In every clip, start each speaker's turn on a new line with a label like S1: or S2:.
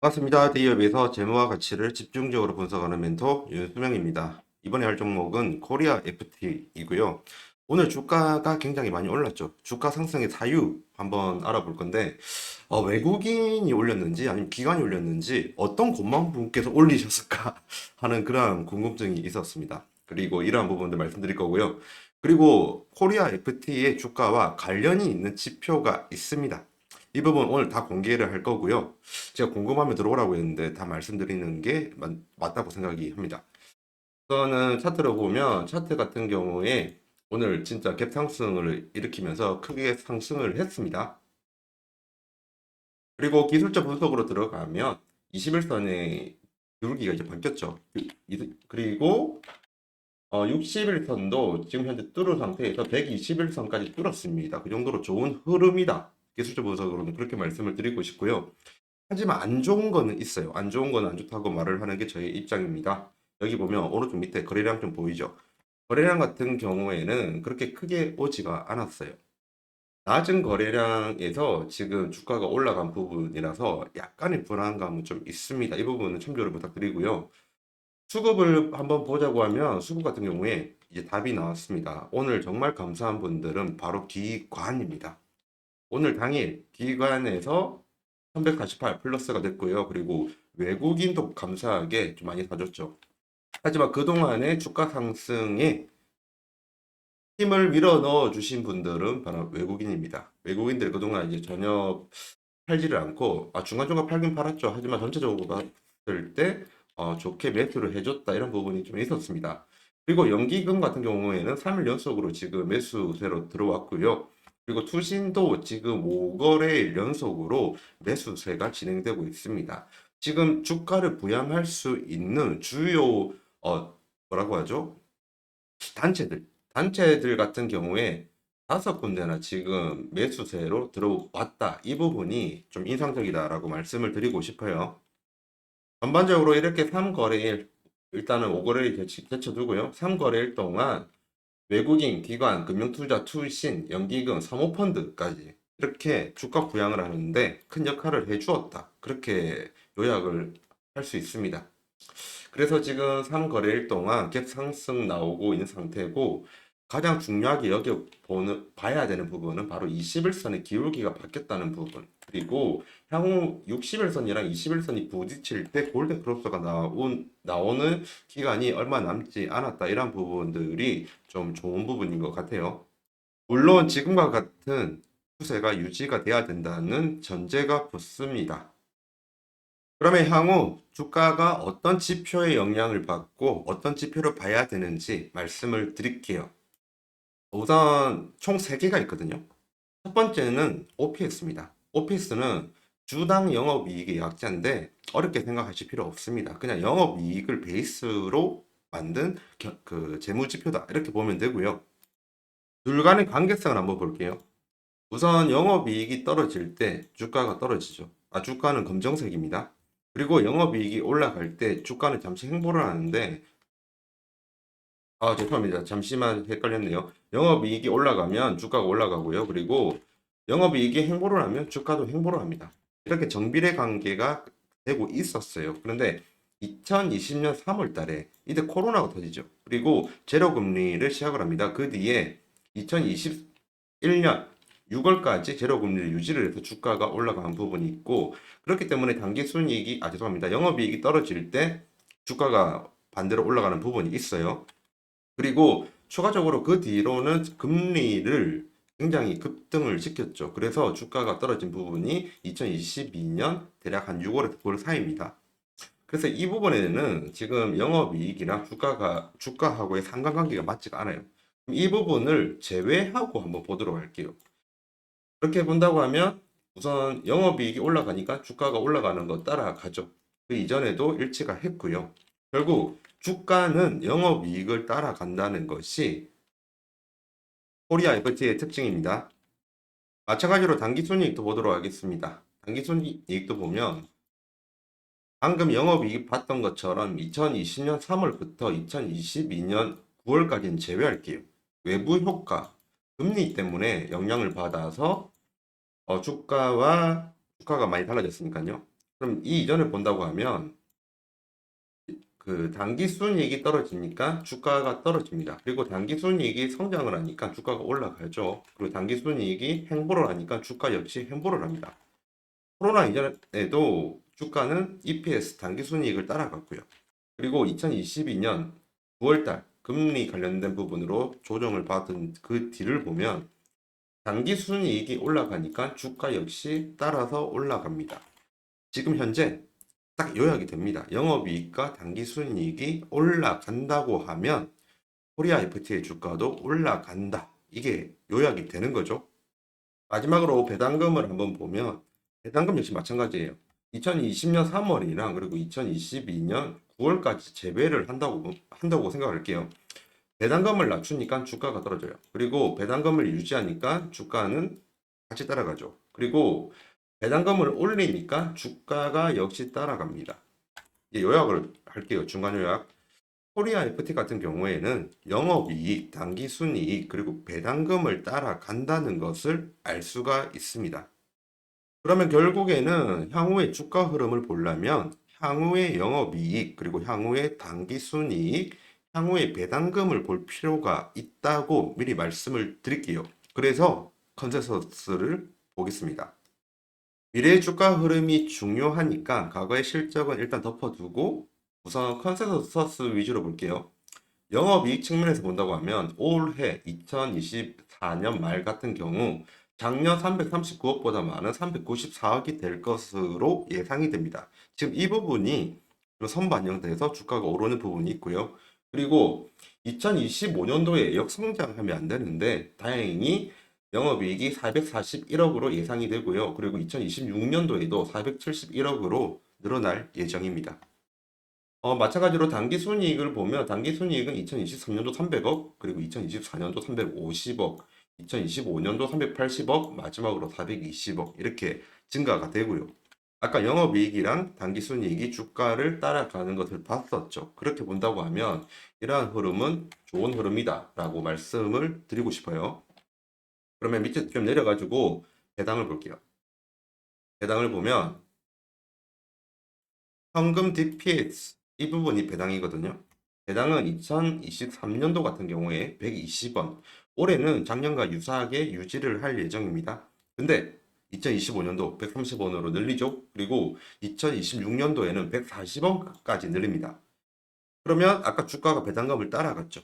S1: 반갑습니다. 대기업에서 재무와 가치를 집중적으로 분석하는 멘토 윤수명입니다. 이번에 할 종목은 코리아 FT이고요. 오늘 주가가 굉장히 많이 올랐죠. 주가 상승의 사유 한번 알아볼 건데 외국인이 올렸는지 아니면 기관이 올렸는지 어떤 고만분께서 올리셨을까 하는 그런 궁금증이 있었습니다. 그리고 이러한 부분들 말씀드릴 거고요. 그리고 코리아 FT의 주가와 관련이 있는 지표가 있습니다. 이 부분 오늘 다 공개를 할 거고요. 제가 궁금하면 들어오라고 했는데 다 말씀드리는 게 맞다고 생각이 합니다. 우선은 차트를 보면 차트 같은 경우에 오늘 진짜 갭 상승을 일으키면서 크게 상승을 했습니다. 그리고 기술적 분석으로 들어가면 21선의 기울기가 이제 바뀌었죠. 그리고 61선도 지금 현재 뚫은 상태에서 121선까지 뚫었습니다. 그 정도로 좋은 흐름이다. 기술적 분석으로는 그렇게 말씀을 드리고 싶고요. 하지만 안 좋은 거는 있어요. 안 좋은 거는 안 좋다고 말을 하는 게 저의 입장입니다. 여기 보면 오른쪽 밑에 거래량 좀 보이죠? 거래량 같은 경우에는 그렇게 크게 오지가 않았어요. 낮은 거래량에서 지금 주가가 올라간 부분이라서 약간의 불안감은 좀 있습니다. 이 부분은 참조를 부탁드리고요. 수급을 한번 보자고 하면 수급 같은 경우에 이제 답이 나왔습니다. 오늘 정말 감사한 분들은 바로 기관입니다. 오늘 당일 기관에서 348 플러스가 됐고요. 그리고 외국인도 감사하게 좀 많이 사줬죠. 하지만 그동안의 주가 상승에 힘을 밀어 넣어 주신 분들은 바로 외국인입니다. 외국인들 그동안 이제 전혀 팔지를 않고 중간중간 팔긴 팔았죠. 하지만 전체적으로 봤을 때 좋게 매수를 해줬다 이런 부분이 좀 있었습니다. 그리고 연기금 같은 경우에는 3일 연속으로 지금 매수세로 들어왔고요. 그리고 투신도 지금 5거래일 연속으로 매수세가 진행되고 있습니다. 지금 주가를 부양할 수 있는 주요 뭐라고 하죠? 단체들 같은 경우에 5군데나 지금 매수세로 들어왔다. 이 부분이 좀 인상적이다라고 말씀을 드리고 싶어요. 전반적으로 이렇게 3거래일, 일단은 5거래일 제쳐두고요. 3거래일 동안 외국인, 기관, 금융투자, 투신, 연기금, 사모펀드까지 이렇게 주가 부양을 하는데 큰 역할을 해주었다. 그렇게 요약을 할 수 있습니다. 그래서 지금 3거래일 동안 갭 상승 나오고 있는 상태고 가장 중요하게 여기 봐야 되는 부분은 바로 21선의 기울기가 바뀌었다는 부분 그리고 향후 60일선이랑 21선이 부딪힐 때 골든 크로스가 나오는 기간이 얼마 남지 않았다 이런 부분들이 좀 좋은 부분인 것 같아요. 물론 지금과 같은 추세가 유지가 돼야 된다는 전제가 붙습니다. 그러면 향후 주가가 어떤 지표의 영향을 받고 어떤 지표를 봐야 되는지 말씀을 드릴게요. 우선 총 3개가 있거든요. 첫 번째는 OPS입니다. OPS는 주당 영업이익의 약자인데 어렵게 생각하실 필요 없습니다. 그냥 영업이익을 베이스로 만든 그 재무지표다 이렇게 보면 되고요. 둘 간의 관계성을 한번 볼게요. 우선 영업이익이 떨어질 때 주가가 떨어지죠. 주가는 검정색입니다. 그리고 영업이익이 올라갈 때 주가는 잠시 횡보를 하는데 죄송합니다. 잠시만 헷갈렸네요. 영업이익이 올라가면 주가가 올라가고요. 그리고 영업이익이 횡보를 하면 주가도 횡보를 합니다. 이렇게 정비례 관계가 되고 있었어요. 그런데 2020년 3월 달에 이때 코로나가 터지죠. 그리고 제로금리를 시작을 합니다. 그 뒤에 2021년 6월까지 제로금리를 유지를 해서 주가가 올라간 부분이 있고 그렇기 때문에 당기순이익이 죄송합니다. 영업이익이 떨어질 때 주가가 반대로 올라가는 부분이 있어요. 그리고 추가적으로 그 뒤로는 금리를 굉장히 급등을 시켰죠. 그래서 주가가 떨어진 부분이 2022년 대략 한 6월에서 9월 사이입니다. 그래서 이 부분에는 지금 영업이익이랑 주가하고의 상관관계가 맞지가 않아요. 이 부분을 제외하고 한번 보도록 할게요. 그렇게 본다고 하면 우선 영업이익이 올라가니까 주가가 올라가는 거 따라가죠. 그 이전에도 일치가 했고요. 결국 주가는 영업이익을 따라간다는 것이 코리아 FT의 특징입니다. 마찬가지로 단기순이익도 보도록 하겠습니다. 단기순이익도 보면 방금 영업이익 봤던 것처럼 2020년 3월부터 2022년 9월까지는 제외할게요. 외부 효과, 금리 때문에 영향을 받아서 주가가 많이 달라졌으니까요. 그럼 이 이전을 본다고 하면 그 단기 순이익이 떨어지니까 주가가 떨어집니다. 그리고 단기 순이익이 성장을 하니까 주가가 올라가죠. 그리고 단기 순이익이 횡보를 하니까 주가 역시 횡보를 합니다. 코로나 이전에도 주가는 EPS 단기 순이익을 따라갔고요. 그리고 2022년 9월달 금리 관련된 부분으로 조정을 받은 그 뒤를 보면 단기 순이익이 올라가니까 주가 역시 따라서 올라갑니다. 지금 현재 딱 요약이 됩니다. 영업이익과 당기순이익이 올라간다고 하면 코리아 FT의 주가도 올라간다. 이게 요약이 되는 거죠. 마지막으로 배당금을 한번 보면 배당금 역시 마찬가지예요. 2020년 3월이랑 그리고 2022년 9월까지 재배를 한다고 생각할게요. 배당금을 낮추니까 주가가 떨어져요. 그리고 배당금을 유지하니까 주가는 같이 따라가죠. 그리고 배당금을 올리니까 주가가 역시 따라갑니다. 이제 요약을 할게요. 중간 요약. 코리아 FT 같은 경우에는 영업이익, 당기순이익, 그리고 배당금을 따라간다는 것을 알 수가 있습니다. 그러면 결국에는 향후의 주가 흐름을 보려면 향후의 영업이익, 그리고 향후의 당기순이익, 향후의 배당금을 볼 필요가 있다고 미리 말씀을 드릴게요. 그래서 컨센서스를 보겠습니다. 미래의 주가 흐름이 중요하니까 과거의 실적은 일단 덮어두고 우선 컨센서스 위주로 볼게요. 영업이익 측면에서 본다고 하면 올해 2024년 말 같은 경우 작년 339억보다 많은 394억이 될 것으로 예상이 됩니다. 지금 이 부분이 선반영돼서 주가가 오르는 부분이 있고요. 그리고 2025년도에 역성장하면 안 되는데 다행히 영업이익이 441억으로 예상이 되고요. 그리고 2026년도에도 471억으로 늘어날 예정입니다. 마찬가지로 당기순이익을 보면 당기순이익은 2023년도 300억, 그리고 2024년도 350억, 2025년도 380억, 마지막으로 420억 이렇게 증가가 되고요. 아까 영업이익이랑 당기순이익이 주가를 따라가는 것을 봤었죠. 그렇게 본다고 하면 이러한 흐름은 좋은 흐름이다 라고 말씀을 드리고 싶어요. 그러면 밑에 좀 내려가지고 배당을 볼게요. 배당을 보면 현금 DPS 이 부분이 배당이거든요. 배당은 2023년도 같은 경우에 120원, 올해는 작년과 유사하게 유지를 할 예정입니다. 근데 2025년도 130원으로 늘리죠. 그리고 2026년도에는 140원까지 늘립니다. 그러면 아까 주가가 배당금을 따라갔죠.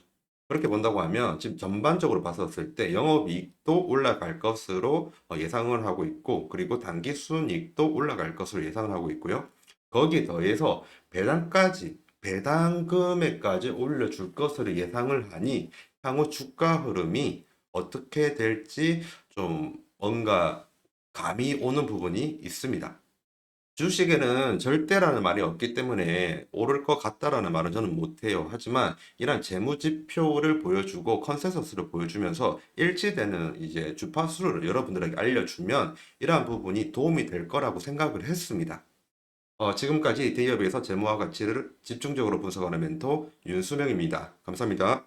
S1: 그렇게 본다고 하면 지금 전반적으로 봤었을 때 영업이익도 올라갈 것으로 예상을 하고 있고, 그리고 단기순이익도 올라갈 것으로 예상을 하고 있고요. 거기에 더해서 배당 금액까지 올려줄 것으로 예상을 하니 향후 주가 흐름이 어떻게 될지 좀 뭔가 감이 오는 부분이 있습니다. 주식에는 절대라는 말이 없기 때문에 오를 것 같다라는 말은 저는 못해요. 하지만 이런 재무 지표를 보여주고 컨센서스를 보여주면서 일치되는 이제 주파수를 여러분들에게 알려주면 이러한 부분이 도움이 될 거라고 생각을 했습니다. 지금까지 대기업에서 재무와 가치를 집중적으로 분석하는 멘토 윤수명입니다. 감사합니다.